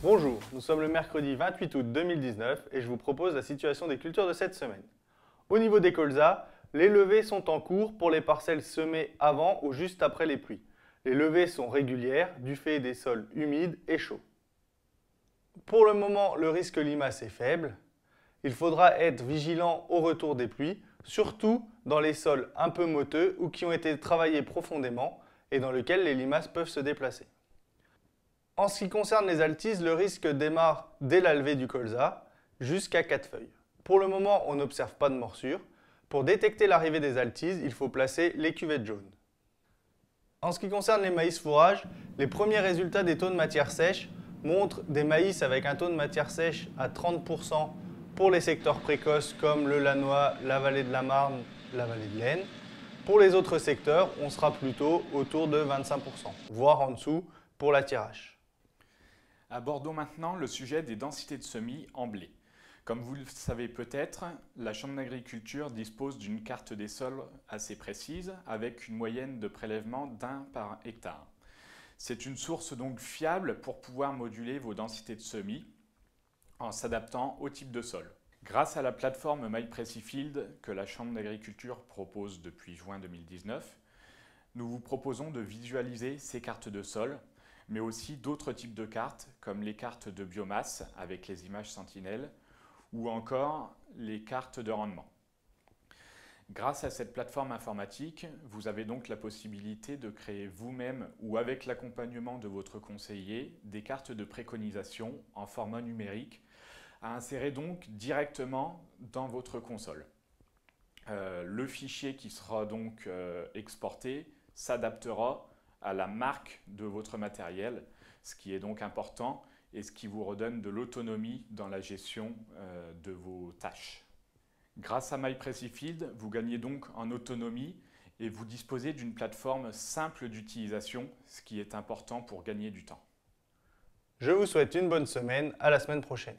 Bonjour, nous sommes le mercredi 28 août 2019 et je vous propose la situation des cultures de cette semaine. Au niveau des colzas, les levées sont en cours pour les parcelles semées avant ou juste après les pluies. Les levées sont régulières du fait des sols humides et chauds. Pour le moment, le risque limace est faible. Il faudra être vigilant au retour des pluies, surtout dans les sols un peu motteux ou qui ont été travaillés profondément et dans lesquels les limaces peuvent se déplacer. En ce qui concerne les altises, le risque démarre dès la levée du colza, jusqu'à 4 feuilles. Pour le moment, on n'observe pas de morsure. Pour détecter l'arrivée des altises, il faut placer les cuvettes jaunes. En ce qui concerne les maïs fourrages, les premiers résultats des taux de matière sèche montrent des maïs avec un taux de matière sèche à 30% pour les secteurs précoces comme le Lannoy, la vallée de la Marne, la vallée de l'Aisne. Pour les autres secteurs, on sera plutôt autour de 25%, voire en dessous pour la Thiérache. Abordons maintenant le sujet des densités de semis en blé. Comme vous le savez peut-être, la Chambre d'agriculture dispose d'une carte des sols assez précise avec une moyenne de prélèvement d'1 par hectare. C'est une source donc fiable pour pouvoir moduler vos densités de semis en s'adaptant au type de sol. Grâce à la plateforme MyPreciField que la Chambre d'agriculture propose depuis juin 2019, nous vous proposons de visualiser ces cartes de sol, mais aussi d'autres types de cartes, comme les cartes de biomasse avec les images sentinelles, ou encore les cartes de rendement. Grâce à cette plateforme informatique, vous avez donc la possibilité de créer vous-même ou avec l'accompagnement de votre conseiller des cartes de préconisation en format numérique à insérer donc directement dans votre console. Le fichier qui sera donc exporté s'adaptera à la marque de votre matériel, ce qui est donc important et ce qui vous redonne de l'autonomie dans la gestion de vos tâches. Grâce à MyPreciField, vous gagnez donc en autonomie et vous disposez d'une plateforme simple d'utilisation, ce qui est important pour gagner du temps. Je vous souhaite une bonne semaine, à la semaine prochaine.